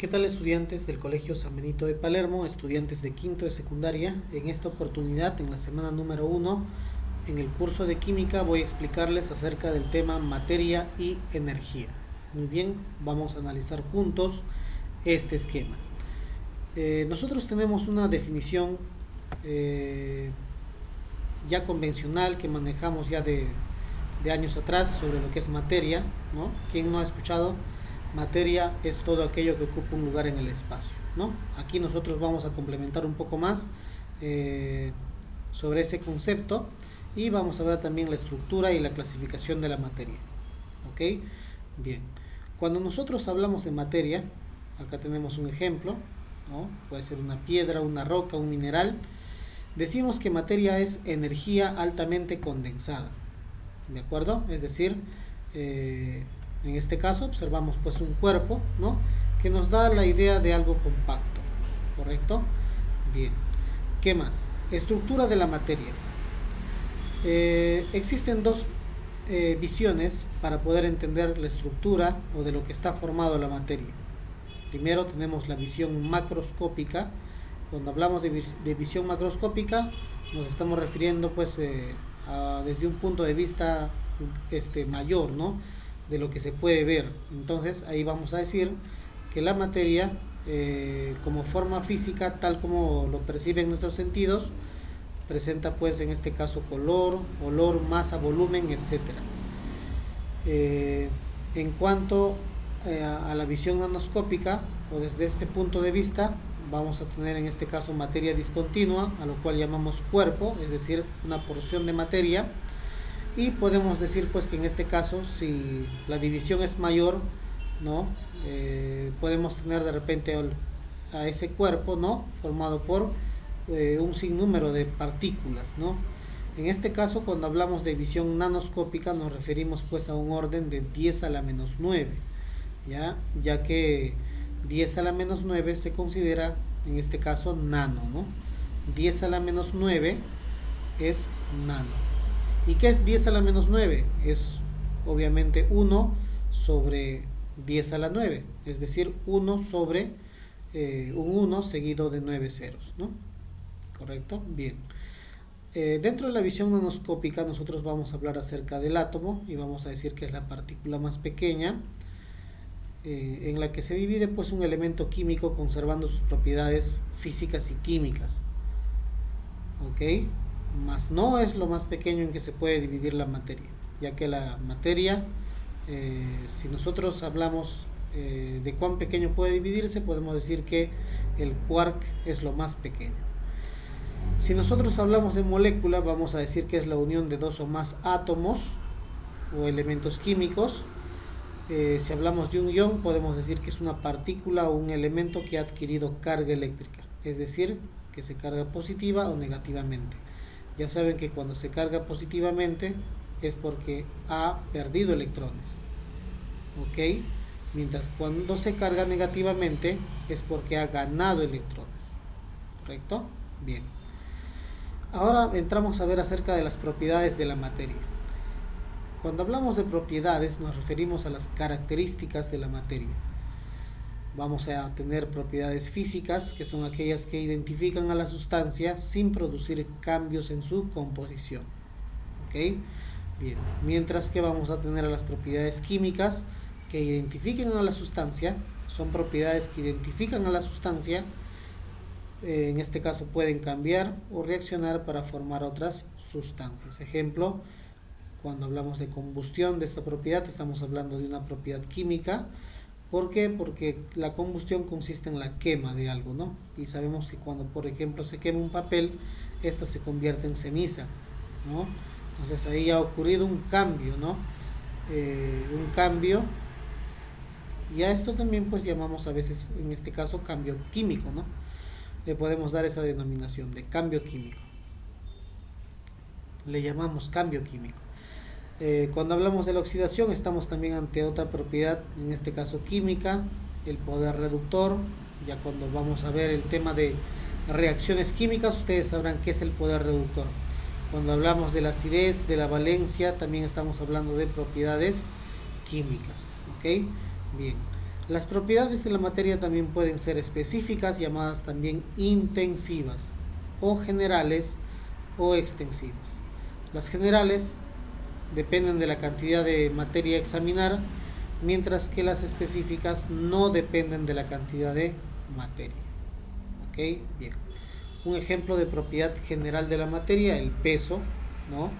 ¿Qué tal, estudiantes del Colegio San Benito de Palermo, estudiantes de quinto de secundaria? En esta oportunidad, en la semana número 1, en el curso de química, voy a explicarles acerca del tema materia y energía. Muy bien, vamos a analizar juntos este esquema. Nosotros tenemos una definición ya convencional que manejamos ya de años atrás sobre lo que es materia, ¿no? ¿Quién no ha escuchado? Materia es todo aquello que ocupa un lugar en el espacio, ¿no? Aquí nosotros vamos a complementar un poco más sobre ese concepto y vamos a ver también la estructura y la clasificación de la materia. ¿Ok? Bien. Cuando nosotros hablamos de materia, acá tenemos un ejemplo, ¿no? Puede ser una piedra, una roca, un mineral. Decimos que materia es energía altamente condensada, ¿de acuerdo? Es decir, en este caso observamos pues un cuerpo, ¿no?, que nos da la idea de algo compacto, ¿correcto? Bien, ¿qué más? Estructura de la materia. Existen dos visiones para poder entender la estructura o de lo que está formado la materia. Primero tenemos la visión macroscópica. Cuando hablamos de visión macroscópica nos estamos refiriendo pues desde un punto de vista mayor, ¿no?, de lo que se puede ver. Entonces ahí vamos a decir que la materia como forma física, tal como lo perciben nuestros sentidos, presenta pues en este caso color, olor, masa, volumen, etc. En cuanto a la visión nanoscópica, o desde este punto de vista, vamos a tener en este caso materia discontinua, a lo cual llamamos cuerpo, es decir, una porción de materia. Y podemos decir pues que en este caso, si la división es mayor, ¿no?, podemos tener de repente a ese cuerpo, ¿no?, formado por un sinnúmero de partículas, ¿no? En este caso, cuando hablamos de visión nanoscópica, nos referimos pues a un orden de 10 a la menos 9, ya que 10 a la menos 9 se considera en este caso nano, ¿no? 10 a la menos 9 es nano. ¿Y qué es 10 a la menos 9? Es obviamente 1 sobre 10 a la 9, es decir, 1 sobre un 1 seguido de 9 ceros, ¿no? ¿Correcto? Bien. Dentro de la visión nanoscópica nosotros vamos a hablar acerca del átomo y vamos a decir que es la partícula más pequeña, en la que se divide pues un elemento químico conservando sus propiedades físicas y químicas. ¿Ok? Más no es lo más pequeño en que se puede dividir la materia, ya que la materia, si nosotros hablamos de cuán pequeño puede dividirse, podemos decir que el quark es lo más pequeño. Si nosotros hablamos de molécula, vamos a decir que es la unión de dos o más átomos o elementos químicos. Si hablamos de un ion, podemos decir que es una partícula o un elemento que ha adquirido carga eléctrica, es decir, que se carga positiva o negativamente. Ya saben que cuando se carga positivamente es porque ha perdido electrones, ¿ok? Mientras cuando se carga negativamente es porque ha ganado electrones, ¿correcto? Bien. Ahora entramos a ver acerca de las propiedades de la materia. Cuando hablamos de propiedades nos referimos a las características de la materia. Vamos a tener propiedades físicas, que son aquellas que identifican a la sustancia sin producir cambios en su composición. ¿Ok? Bien. Mientras que vamos a tener a las propiedades químicas, que identifiquen a la sustancia. Son propiedades que identifican a la sustancia. En este caso pueden cambiar o reaccionar para formar otras sustancias. Ejemplo, cuando hablamos de combustión de esta propiedad, estamos hablando de una propiedad química. ¿Por qué? Porque la combustión consiste en la quema de algo, ¿no? Y sabemos que cuando, por ejemplo, se quema un papel, esta se convierte en ceniza, ¿no? Entonces ahí ha ocurrido un cambio, ¿no? Un cambio. Y a esto también pues llamamos a veces, en este caso, cambio químico, ¿no? Le podemos dar esa denominación de cambio químico. Le llamamos cambio químico. Cuando hablamos de la oxidación estamos también ante otra propiedad, en este caso química, el poder reductor. Ya cuando vamos a ver el tema de reacciones químicas, ustedes sabrán qué es el poder reductor. Cuando hablamos de la acidez, de la valencia, también estamos hablando de propiedades químicas. ¿Ok? Bien. Las propiedades de la materia también pueden ser específicas, llamadas también intensivas, o generales o extensivas. Las generales dependen de la cantidad de materia a examinar, mientras que las específicas no dependen de la cantidad de materia. ¿Ok? Bien. Un ejemplo de propiedad general de la materia, el peso, ¿no?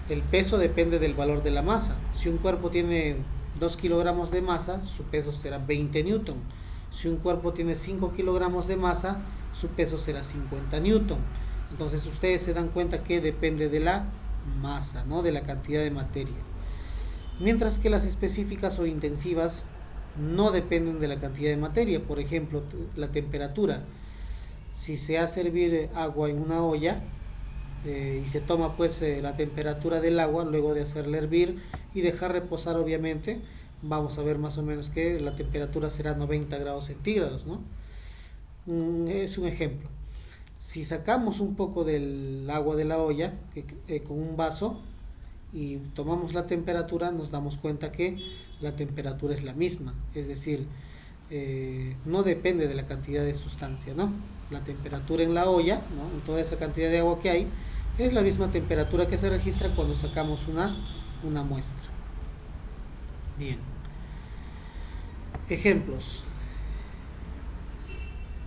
El peso depende del valor de la masa. Si un cuerpo tiene 2 kilogramos de masa, su peso será 20 newton. Si un cuerpo tiene 5 kilogramos de masa, su peso será 50 newton. Entonces ustedes se dan cuenta que depende de la masa, ¿no? De la cantidad de materia. Mientras que las específicas o intensivas no dependen de la cantidad de materia. Por ejemplo, la temperatura. Si se hace hervir agua en una olla y se toma pues la temperatura del agua luego de hacerla hervir y dejar reposar, obviamente vamos a ver más o menos que la temperatura será 90 grados centígrados, ¿no? Es un ejemplo. Si sacamos un poco del agua de la olla con un vaso y tomamos la temperatura, nos damos cuenta que la temperatura es la misma, es decir, no depende de la cantidad de sustancia, ¿no? La temperatura en la olla, ¿no? En toda esa cantidad de agua que hay, es la misma temperatura que se registra cuando sacamos una muestra. Bien. Ejemplos.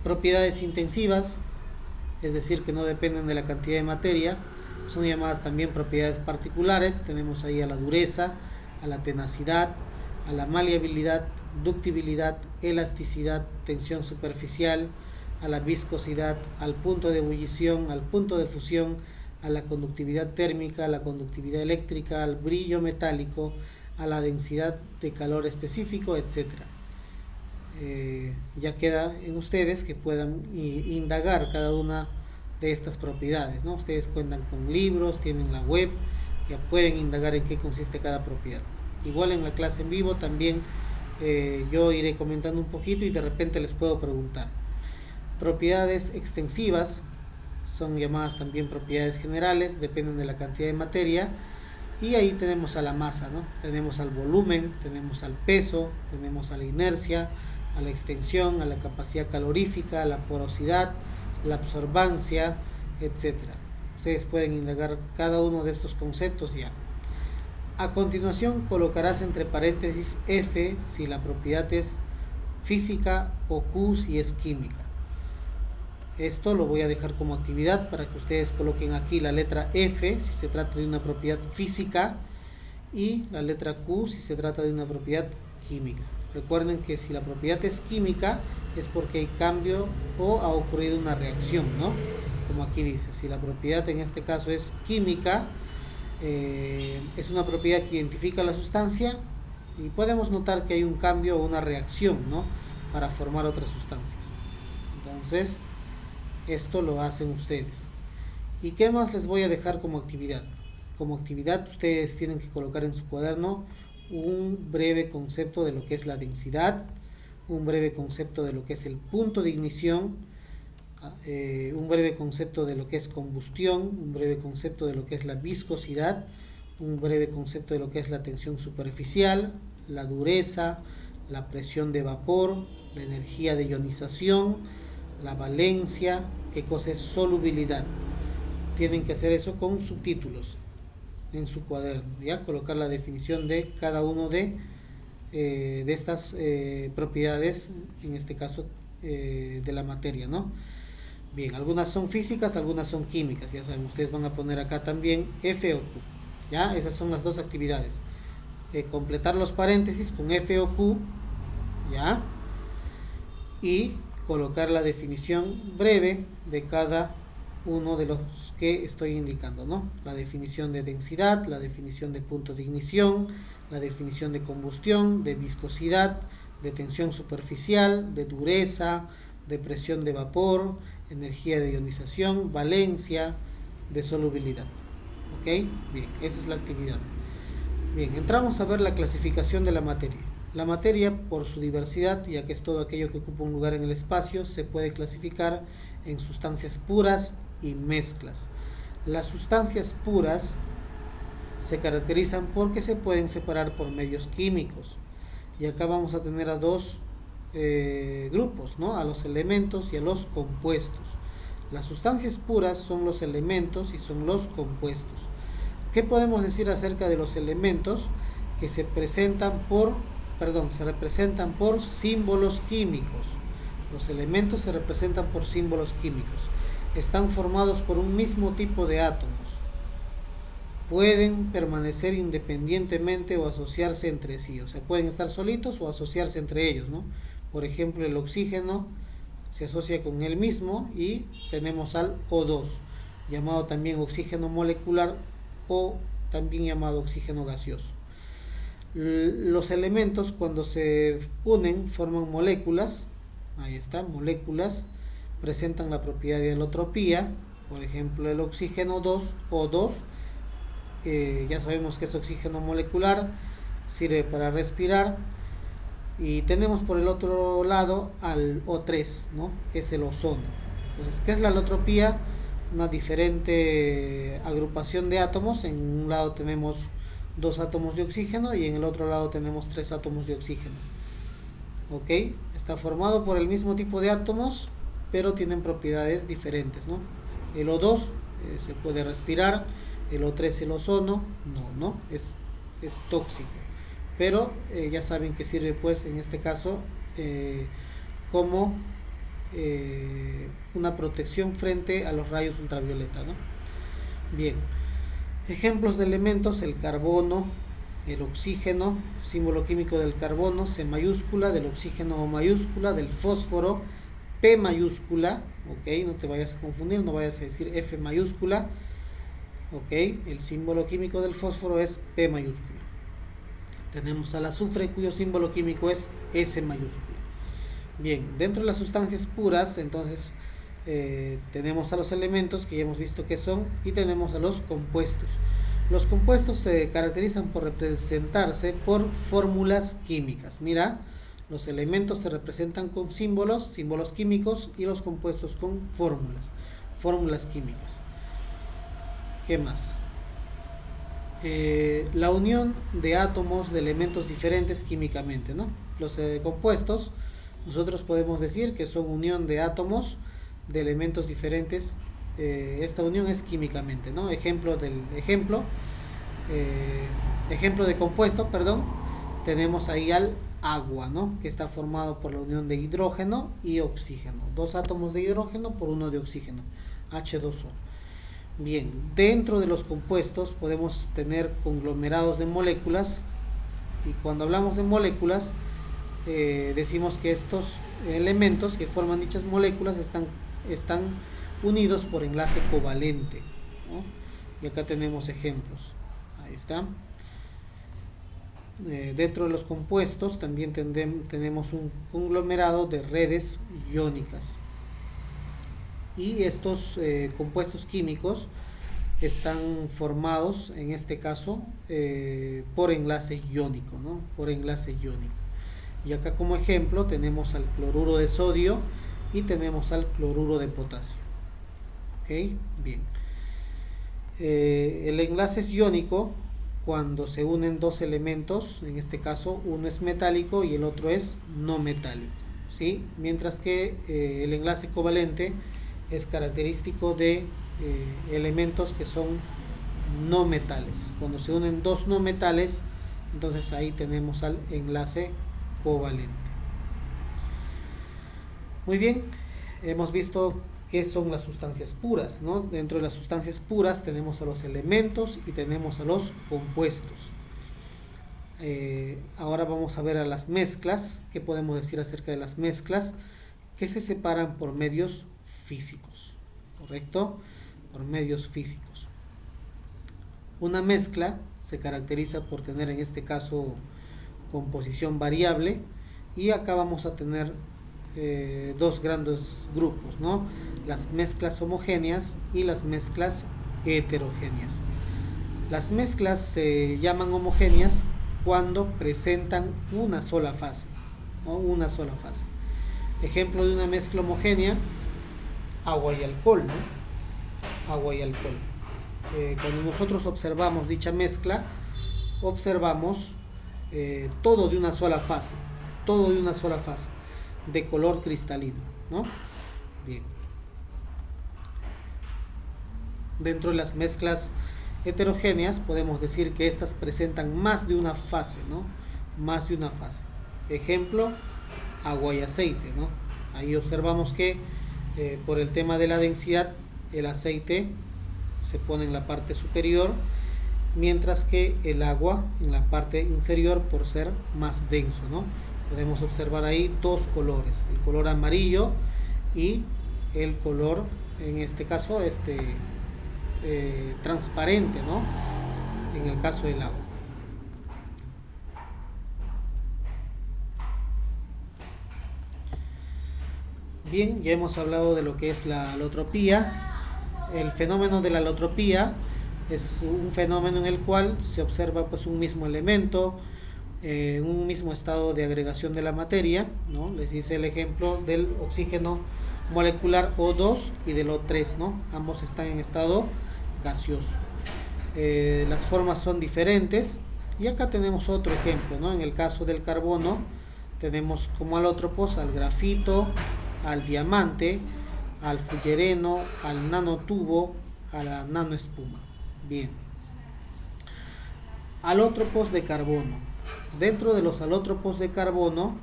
Propiedades intensivas, es decir, que no dependen de la cantidad de materia, son llamadas también propiedades particulares. Tenemos ahí a la dureza, a la tenacidad, a la maleabilidad, ductibilidad, elasticidad, tensión superficial, a la viscosidad, al punto de ebullición, al punto de fusión, a la conductividad térmica, a la conductividad eléctrica, al brillo metálico, a la densidad de calor específico, etc. Ya queda en ustedes que puedan indagar cada una de estas propiedades, ¿no? Ustedes cuentan con libros, tienen la web, ya pueden indagar en qué consiste cada propiedad. Igual en la clase en vivo también yo iré comentando un poquito y de repente les puedo preguntar. Propiedades extensivas son llamadas también propiedades generales, dependen de la cantidad de materia, y ahí tenemos a la masa, ¿no? Tenemos al volumen, tenemos al peso, tenemos a la inercia, a la extensión, a la capacidad calorífica, a la porosidad, la absorbancia, etc. Ustedes pueden indagar cada uno de estos conceptos ya. A continuación colocarás entre paréntesis F si la propiedad es física o Q si es química. Esto lo voy a dejar como actividad para que ustedes coloquen aquí la letra F si se trata de una propiedad física y la letra Q si se trata de una propiedad química. Recuerden que si la propiedad es química es porque hay cambio o ha ocurrido una reacción, ¿no? Como aquí dice, si la propiedad en este caso es química, es una propiedad que identifica la sustancia y podemos notar que hay un cambio o una reacción, ¿no? Para formar otras sustancias. Entonces, esto lo hacen ustedes. ¿Y qué más les voy a dejar como actividad? Como actividad ustedes tienen que colocar en su cuaderno un breve concepto de lo que es la densidad, un breve concepto de lo que es el punto de ignición, un breve concepto de lo que es combustión, un breve concepto de lo que es la viscosidad, un breve concepto de lo que es la tensión superficial, la dureza, la presión de vapor, la energía de ionización, la valencia, qué cosa es solubilidad. Tienen que hacer eso con subtítulos en su cuaderno, ya colocar la definición de cada uno de estas propiedades, en este caso de la materia, ¿no? Bien, algunas son físicas, algunas son químicas, ya saben, ustedes van a poner acá también F o Q, ya, esas son las dos actividades. Completar los paréntesis con F o Q, ya, y colocar la definición breve de cada uno de los que estoy indicando, ¿no? La definición de densidad, la definición de punto de ignición, la definición de combustión, de viscosidad, de tensión superficial, de dureza, de presión de vapor, energía de ionización, valencia, de solubilidad. ¿Ok? Bien, esa es la actividad. Bien, entramos a ver la clasificación de la materia. La materia, por su diversidad, ya que es todo aquello que ocupa un lugar en el espacio, se puede clasificar en sustancias puras y mezclas. Las sustancias puras se caracterizan porque se pueden separar por medios químicos. Y acá vamos a tener a dos grupos, ¿no? A los elementos y a los compuestos. Las sustancias puras son los elementos y son los compuestos. ¿Qué podemos decir acerca de los elementos? Que se representan por símbolos químicos. Los elementos se representan por símbolos químicos. Están formados por un mismo tipo de átomos. Pueden permanecer independientemente o asociarse entre sí. O sea, pueden estar solitos o asociarse entre ellos, ¿no? Por ejemplo, el oxígeno se asocia con él mismo y tenemos al O2, llamado también oxígeno molecular o también llamado oxígeno gaseoso. Los elementos cuando se unen forman moléculas, ahí está, moléculas, presentan la propiedad de alotropía, por ejemplo el oxígeno 2, O2, ya sabemos que es oxígeno molecular, sirve para respirar. Y tenemos por el otro lado al O3, ¿no? Que es el ozono. Entonces, ¿qué es la alotropía? Una diferente agrupación de átomos. En un lado tenemos 2 átomos de oxígeno y en el otro lado tenemos 3 átomos de oxígeno. ¿Ok? Está formado por el mismo tipo de átomos, pero tienen propiedades diferentes, ¿no? El O2 se puede respirar, el O3, el ozono, no, es tóxico. Pero ya saben que sirve, pues, en este caso como una protección frente a los rayos ultravioleta, ¿no? Bien, ejemplos de elementos: el carbono, el oxígeno, símbolo químico del carbono, C mayúscula, del oxígeno O mayúscula, del fósforo, P mayúscula, ok, no te vayas a confundir, no vayas a decir F mayúscula, ok, el símbolo químico del fósforo es P mayúscula. Tenemos al azufre, cuyo símbolo químico es S mayúscula. Bien, dentro de las sustancias puras, entonces tenemos a los elementos, que ya hemos visto que son, y tenemos a los compuestos. Los compuestos se caracterizan por representarse por fórmulas químicas. Mira, los elementos se representan con símbolos químicos, y los compuestos con fórmulas químicas. ¿Qué más? La unión de átomos de elementos diferentes químicamente, ¿no? Los compuestos, nosotros podemos decir que son unión de átomos de elementos diferentes. Esta unión es químicamente, ¿no? Ejemplo de compuesto, tenemos ahí al agua, ¿no? Que está formado por la unión de hidrógeno y oxígeno. 2 átomos de hidrógeno por 1 de oxígeno, H2O. Bien, dentro de los compuestos podemos tener conglomerados de moléculas, y cuando hablamos de moléculas decimos que estos elementos que forman dichas moléculas están unidos por enlace covalente, ¿no? Y acá tenemos ejemplos, ahí está. Dentro de los compuestos también tenemos un conglomerado de redes iónicas. Y estos compuestos químicos están formados, en este caso, por enlace iónico, ¿no? Por enlace iónico. Y acá como ejemplo tenemos al cloruro de sodio y tenemos al cloruro de potasio. ¿Ok? Bien. El enlace es iónico cuando se unen 2 elementos, en este caso uno es metálico y el otro es no metálico, ¿sí? Mientras que el enlace covalente es característico de elementos que son no metales. Cuando se unen 2 no metales, entonces ahí tenemos al enlace covalente. Muy bien, hemos visto qué son las sustancias puras, ¿no? Dentro de las sustancias puras tenemos a los elementos y tenemos a los compuestos. Ahora vamos a ver a las mezclas. ¿Qué podemos decir acerca de las mezclas? Que se separan por medios físicos, ¿correcto? Por medios físicos. Una mezcla se caracteriza por tener, en este caso, composición variable, y acá vamos a tener 2 grandes grupos, ¿no? Las mezclas homogéneas y las mezclas heterogéneas. Las mezclas se llaman homogéneas cuando presentan una sola fase, ¿no? Una sola fase. Ejemplo de una mezcla homogénea: agua y alcohol, ¿no? Agua y alcohol. Cuando nosotros observamos dicha mezcla, observamos todo de una sola fase, todo de una sola fase. de color cristalino, ¿no? Bien. Dentro de las mezclas heterogéneas podemos decir que estas presentan más de una fase, ¿no? Más de una fase. Ejemplo, agua y aceite, ¿no? Ahí observamos que por el tema de la densidad, el aceite se pone en la parte superior, mientras que el agua en la parte inferior por ser más denso, ¿no? Podemos observar ahí dos colores, el color amarillo y el color, en este caso, transparente, ¿no? En el caso del agua. Bien, ya hemos hablado de lo que es la alotropía. El fenómeno de la alotropía es un fenómeno en el cual se observa pues un mismo elemento, un mismo estado de agregación de la materia, ¿no? Les hice el ejemplo del oxígeno molecular O2 y del O3, ¿no? Ambos están en estado gaseoso. Las formas son diferentes y acá tenemos otro ejemplo, ¿no? En el caso del carbono tenemos como alótropos al grafito, al diamante, al fullereno, al nanotubo, a la nanoespuma. Bien. Alótropos de carbono. Dentro de los alótropos de carbono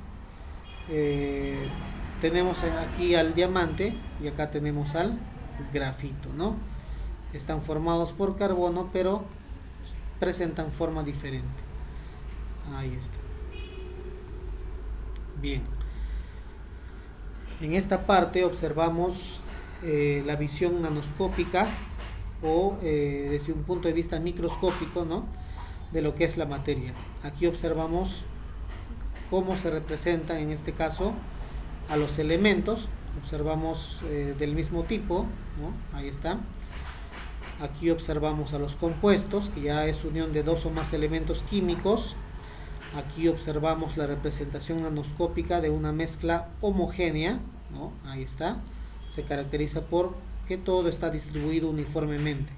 tenemos aquí al diamante y acá tenemos al grafito, ¿no? Están formados por carbono, pero presentan forma diferente. Ahí está. Bien. En esta parte observamos la visión nanoscópica o desde un punto de vista microscópico, ¿no? De lo que es la materia. Aquí observamos cómo se representan en este caso a los elementos. Observamos del mismo tipo, ¿no? Ahí está. Aquí observamos a los compuestos, que ya es unión de dos o más elementos químicos. Aquí observamos la representación nanoscópica de una mezcla homogénea, ¿no? Ahí está. Se caracteriza por que todo está distribuido uniformemente.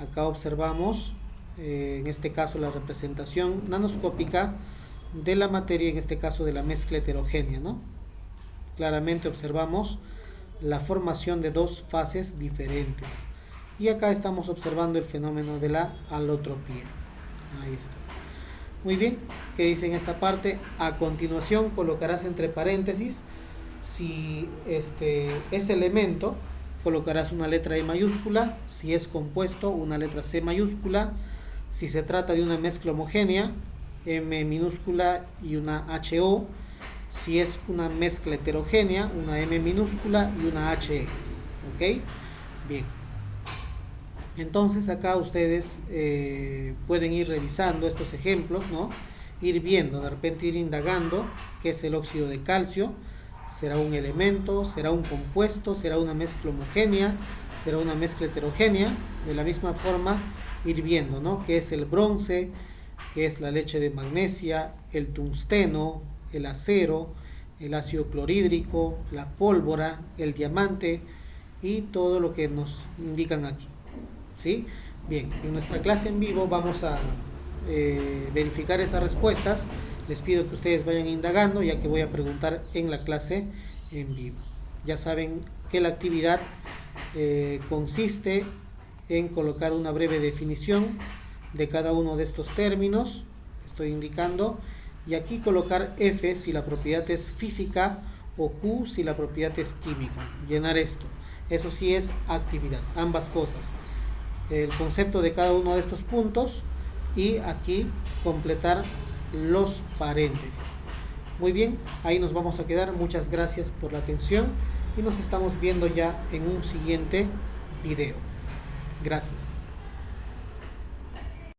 Acá observamos, en este caso, la representación nanoscópica de la materia, en este caso de la mezcla heterogénea, ¿no? Claramente observamos la formación de dos fases diferentes. Y acá estamos observando el fenómeno de la alotropía. Ahí está. Muy bien, ¿qué dice en esta parte? A continuación colocarás entre paréntesis, si es elemento, colocarás una letra E mayúscula, si es compuesto, una letra C mayúscula, si se trata de una mezcla homogénea, M minúscula y una HO, si es una mezcla heterogénea, una M minúscula y una HE. ¿Ok? Bien. Entonces acá ustedes pueden ir revisando estos ejemplos, ¿no? Ir viendo, de repente ir indagando qué es el óxido de calcio. ¿Será un elemento? ¿Será un compuesto? ¿Será una mezcla homogénea? ¿Será una mezcla heterogénea? De la misma forma ir viendo, ¿no? ¿Qué es el bronce? ¿Qué es la leche de magnesia? El tungsteno, el acero, el ácido clorhídrico, la pólvora, el diamante y todo lo que nos indican aquí. ¿Sí? Bien, en nuestra clase en vivo vamos a verificar esas respuestas. Les pido que ustedes vayan indagando, ya que voy a preguntar en la clase en vivo. Ya saben que la actividad consiste en colocar una breve definición de cada uno de estos términos que estoy indicando, y aquí colocar F si la propiedad es física o Q si la propiedad es química. Llenar esto. Eso sí es actividad, ambas cosas. El concepto de cada uno de estos puntos y aquí completar los paréntesis. Muy bien, ahí nos vamos a quedar. Muchas gracias por la atención y nos estamos viendo ya en un siguiente video. Gracias.